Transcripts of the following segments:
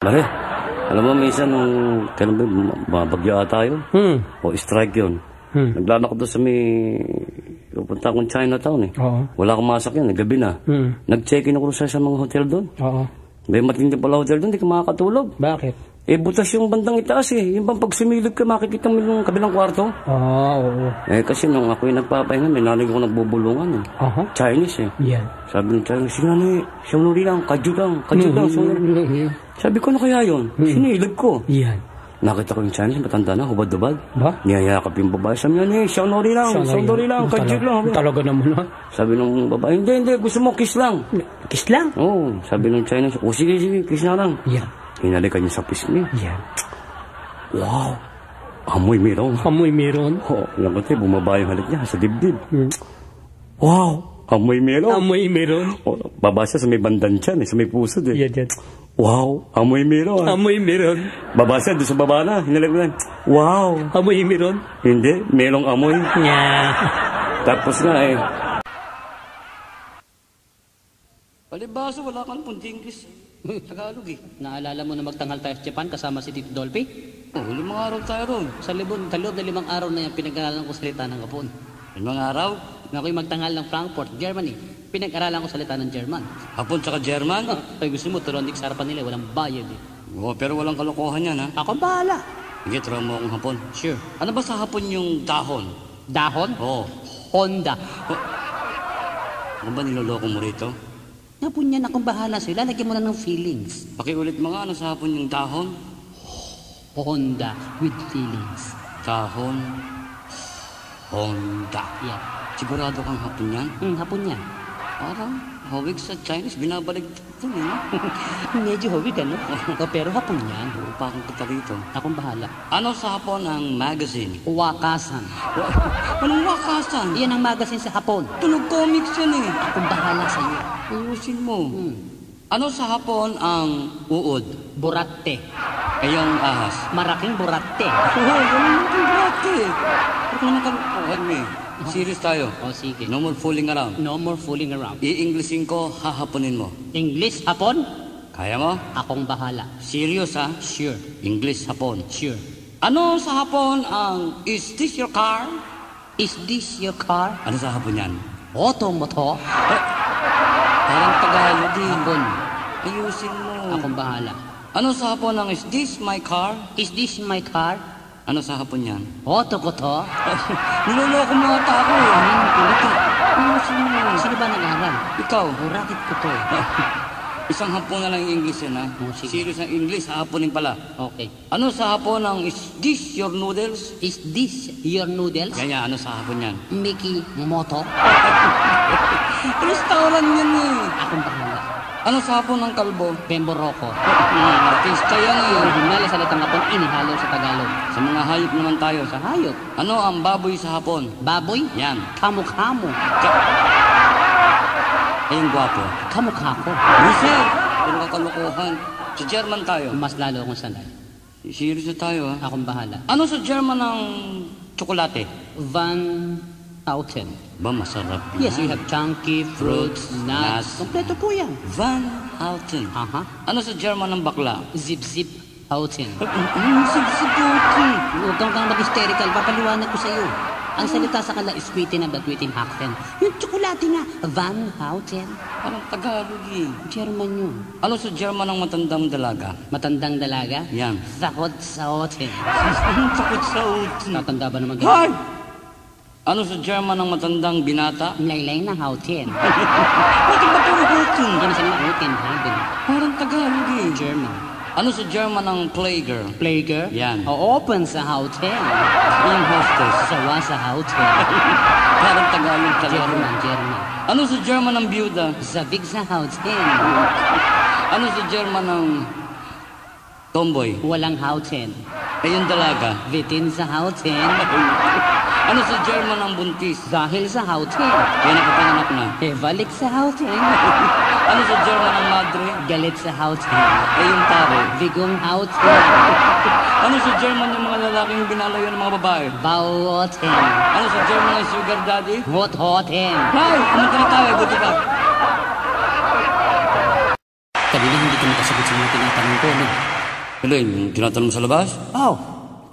Pare, alam mo, minsan, kailan ba, mabagyo ata yun? O strike yun. Naglalakad doon sa may, pupunta akong Chinatown eh. Wala akong masak yan, gabi na. Nag-check-in ako sa mga hotel doon. May matindi pala hotel doon, di ka makakatulog. Bakit? Butas yung bandang itaas eh. Yung bang pag sumilip ka, makikita mo yung kabilang kwarto. Oo. Kasi nung ako'y nagpapahinga, may narinig ko nagbubulungan eh. Chinese eh. Yan. Sabi ng Chinese, sige nanay, siyunuri lang, kadyo lang, Sabi ko, ano kaya yun? Sinilip ko. Yan. Nakita ko yung Chinese, matanda na, hubad-hubad. Ba? Niyayakap yung babae. Sabi niya, siyunuri lang, kadyo lang. Talaga naman ha? Sabi ng babae, hindi, gusto mo, kiss lang. Kiss lang? Oo. Sabi ng Chinese, sige, kiss na lang. Yan. Hinalikan niya sa pisngi. Yan. Wow! Amoy meron. Amoy meron? Yung kasi bumaba yung halik niya sa dibdib. Wow! Amoy meron. Amoy meron? Baba siya sa may bandan tiyan sa may pusod eh. Yan. Wow! Amoy meron. Amoy meron? Baba siya, doon sa baba na. Hinalikan. Wow! Amoy meron? Hindi, merong amoy. Yeah. Tapos nga eh. Palibasa, wala kang puntingkis. Tagalog eh. Naalala mo na magtanghal tayo sa Japan kasama si Tito Dolphy? 5 araw tayo ron. Sa loob na 5 araw na yan, pinag-aralan ko salita ng Hapon. 5 araw? Nung ako'y magtanghal ng Frankfurt, Germany, pinag-aralan ko salita ng German. Hapon tsaka German? Ay gusto mo, turuan sa harapan nila, walang bayad eh. Pero walang kalokohan yan ha? Ako bahala. Sige, turuan mo akong Hapon. Sure. Ano ba sa Hapon yung dahon? Dahon? Oo. Honda. Ano ba niloloko mo rito? Hapon yan, akong bahala sa'yo. Lalagyan mo na ng feelings. Pakiulit mga ano sa Hapon yung dahon? Honda with feelings. Dahon. Honda. Yeah. Sigurado kang Hapon yan? Hapon yan. Parang hawig sa Chinese, binabalik ito eh. Medyo hawig ano? Pero Hapon yan. Upakang kita rito. Akong bahala. Ano sa Hapon ang magazine? Wakasan. Anong wakasan? Yan ang magazine sa Hapon. Tunog comics yan eh. Akong bahala sa'yo. Ayusin mo. Ano sa Hapon ang uod? Burate. Yung ahas? Maraking burate. Ganun burate. Pero kung nakalukuhan mo eh. Serious tayo. Sige. No more fooling around. No more fooling around. I-Englishin ko, hahaponin mo. English, Hapon? Kaya mo? Akong bahala. Serious ha? Sure. English, Hapon. Sure. Ano sa Hapon ang is this your car? Is this your car? Ano sa Hapon yan? Automoto? Parang Tagalog eh. Hapon. Ayusin mo. Akong bahala. Ano sa Hapon ang is this my car? Is this my car? Ano sa Hapon yan? Automoto? Niloloko mo ata ako eh. Kulit ka. Ayusin mo. Sino ba nag-aaral? Ikaw. Burakit ko to. Isang Hapon na lang yung English yan ha. Sige. Serious ang English, hahaponin pala. Okay. Ano sa Hapon ang is this your noodles? Is this your noodles? Ganyan, ano sa Hapon yan? Mickey Moto? Restaurant yan eh. Akong bahala. Ano sa Hapon ng kalbo? Bemboroko. Artista yan eh. Original sa salitang Hapon, inihalo sa Tagalog. Sa mga hayop naman tayo. Sa hayop. Ano ang baboy sa Hapon? Baboy? Yan. Kamukha-mo. Ayun, gwapo. Kamukha ko. Mister, puro ka kalokohan. Sa German tayo. Mas lalo akong sanay. Serious na tayo ha. Akong bahala. Ano sa German ang tsokolate? Van Houten. Ba, masarap yan. Yes, we have chunky, fruits, nuts. Kompleto po yan. Van Houten. Ano sa German ang bakla? Zip-zip Houten. Sip-siputi. Huwag kang mag-hysterical. Papaliwanag ko sa iyo. Ang salita sa kanila is within at within Houten. Yung tsokolate nga, Van Houten. Parang Tagalog eh. German yun. Ano sa German ang matandang dalaga? Matandang dalaga? Yan. Sakot sa Houten. Sakot sa Houten. Tatanda ba naman Hay! Ano sa German ang matandang binata? Laylay na Houten. Bakit ba puro Houten? Hindi na sila Houten, Haben. Parang Tagalog eh. German. Ano sa German ang playgirl? Playgirl? Yan. Open sa Houten. Yung hostess. Sawa sa Houten. Parang Tagalog talaga. German. Ano sa German ang byuda? Zabig sa Houten. Ano sa German ang tomboy? Walang Houten. Yung dalaga? Within sa Houten. Ano sa German ang buntis? Dahil sa Houten. Kaya nakapanganak na. Balik sa Houten. Ano sa German ang madre? Galit sa Houten. Yung pare? Bigong Houten. Ano sa German yung mga lalaking binalayo ng mga babae? Bawoten. Ano sa German ang sugar daddy? Hot-hoten. Hay! Kumunta na tayo, buti ka. Kanina hindi ka nakasagot sa mga tinatanong ko. Ano yung tinatanong mo sa labas? Oh.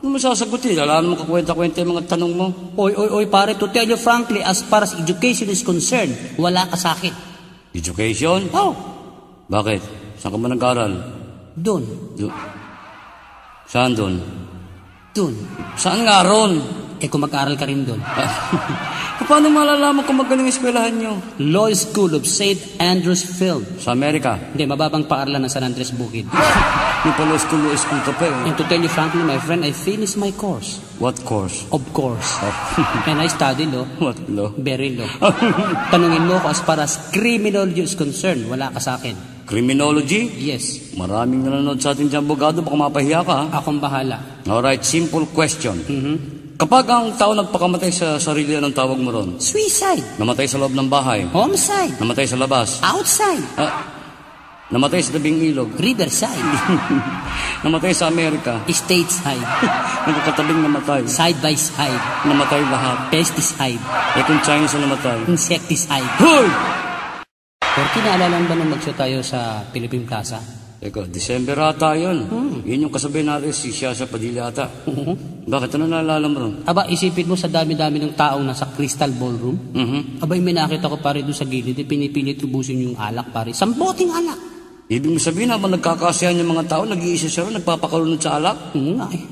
Ano mo sasagutin? Alam mo kakwenta-kwenta yung mga tanong mo. Oy, pare, to tell you frankly, as far as education is concerned, wala ka sa akin. Education? Oh. Bakit? Saan ka ba nag-aral? Doon. Saan doon? Doon. Saan nga ron? Kung mag-aral ka rin doon. Paano malalaman kung magaling eskwelahan nyo? Law School of St. Andrews Field. Sa Amerika? Hindi, mababang paaralan ng San Andres Bukid. Di pa law school ka pa eh. And to tell you frankly, my friend, I finished my course. What course? Of course. And I studied law. What law? Very law. Tanungin mo ko as far as criminology is concerned, wala ka sa akin. Criminology? Yes. Maraming nanonood sa ating abogado, baka mapahiya ka ha? Akong bahala. Alright, simple question. Kapag ang tao nagpakamatay sa sarili, anong tawag mo ron? Suicide. Namatay sa loob ng bahay. Homicide. Namatay sa labas. Outside. Namatay sa tabing ilog. Riverside. Namatay sa Amerika. Stateside. Nagkakatabing namatay. Side by side. Namatay lahat. Pesticide. Eh kung Chinese na namatay. Insecticide. Hoy! Pero kinaalala ba nung mag-show tayo sa Philippine Plaza? Teka, December ata yun. Yun yung kasabihin natin, si Shasha Padilla ata. Bakit? Ano naalala mo ron? Aba, isipin mo sa dami-dami ng taong nasa Crystal Ballroom. Aba, may nakita ko pare doon sa gilid, pinipilit ubusin yung alak pare. Samboting alak. Ibig mo sabihin, habang nagkakasiyahan yung mga tao, nag-iisa siya ron, nagpapakalunod sa alak?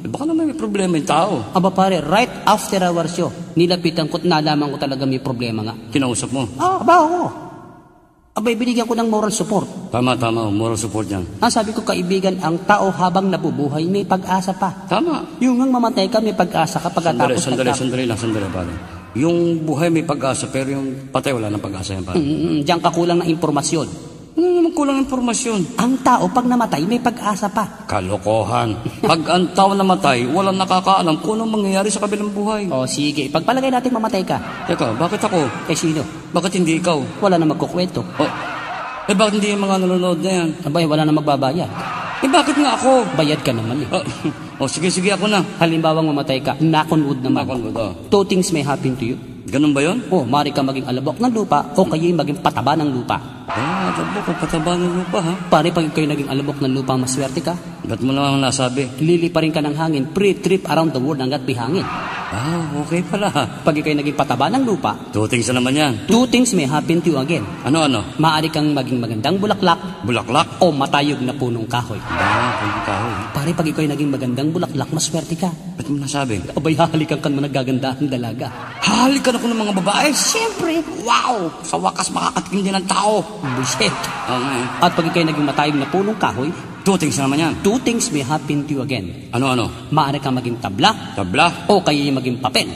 Baka naman may problema yung tao. Aba pare, right after our show, nilapitan ko at nalaman ko talaga may problema nga. Kinausap mo? Aba, oo. Abay, binigyan ko ng moral support. Tama, moral support yan. Sabi ko, kaibigan, ang tao habang nabubuhay, may pag-asa pa. Tama. Yung ngang mamatay ka, may pag-asa ka pagkatapos Sandali lang, pare. Yung buhay may pag-asa, pero yung patay wala ng pag-asa yan, pare. Diyan ka kulang ng impormasyon. Ano naman kulang impormasyon? Ang tao, pag namatay, may pag-asa pa. Kalokohan. Pag ang tao namatay, walang nakakaalam kung anong mangyayari sa kabilang buhay. O sige, pagpalagay natin mamatay ka. Teka, bakit ako? Kay sino? Bakit hindi ikaw? Wala na magkukwento. Bakit hindi yung mga nanonood na yan? Abay, wala na magbabayad. Bakit nga ako? Bayad ka naman eh. Sige, ako na. Halimbawa mamatay ka, knock on wood naman. Knock on wood, Two things may happen to you. Ganun ba yun? Mari ka maging alabok ng lupa o kayo'y maging pataba ng lupa. Alabok o pataba ng lupa ha? Pare, pag ikaw naging alabok ng lupa, maswerte ka. Ba't mo naman nasabi? Lilipa rin ka ng hangin, pre-trip around the world hanggat may hangin. Okay pala. Pag ikaw naging pataba ng lupa, two things na naman yan. Two things may happen to you again. Ano? Maaari kang maging magandang bulaklak. Bulaklak? O matayog na punong kahoy. Punong kahoy. Pare, pag ikaw naging magandang bulaklak, maswerte ka. Ba't mo nasabi? Abay, hahalikan ka naman nagagandahang dalaga. Hahalikan ako ng mga babae? Siyempre. Wow! Sa wakas makakatikim din ng tao. Bullshit. At pag ikaw naging matayog na punong kahoy, two things naman yan. Two things may happen to you again. Ano? Maaari kang maging tabla. Tabla? O kayo'y maging papel.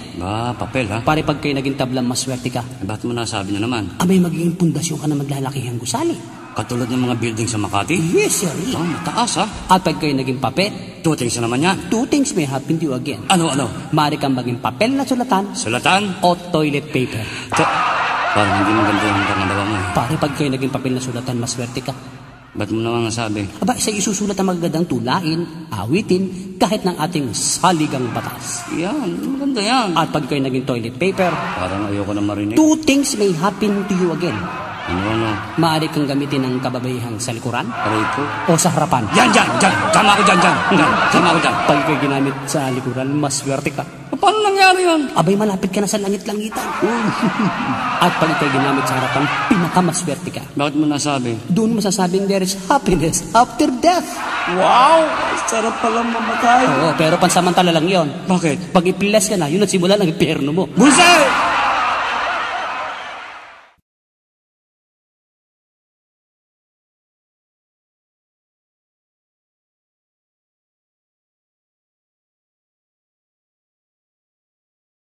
Papel ha? Pare, pag kayo naging tabla, maswerte ka. Ba't mo nasabi na naman? Abay, magiging pundasyon ka na maglalakihang gusali. Katulad ng mga building sa Makati? Yes, sir. Mataas ha? At pag kayo naging papel, two things na naman yan. Two things may happen to you again. Ano? Maaari kang maging papel na sulatan. Sulatan? O toilet paper. Parang hindi maganda yung pangalawa mo. Pare, pag kayo naging papel na sulatan, maswerte ka. Ba't mo naman nasabi? Aba, isa isusulat ang magagandang tulain, awitin, kahit ng ating saligang batas. Yan, maganda yan. At pag kayo naging toilet paper, parang ayoko na marinig. Two things may happen to you again. Ano? Maaari kang gamitin ng kababayihang sa likuran. Aray ko. O sa harapan. Yan! Tama ako dyan. Pag kayo ginamit sa likuran, maswerte ka. Paano nangyari yun? Abay, malapit ka na sa langit-langitan. At pag ikaw ginamit sa harapan, pinakamaswerte ka. Bakit mo nasabi? Doon masasabing there is happiness after death. Wow! Sarap palang mamatay. Oo, pero pansamantala lang yon. Bakit? Pag ipiles ka na, yun ang simula ng impyerno mo. Bullshit!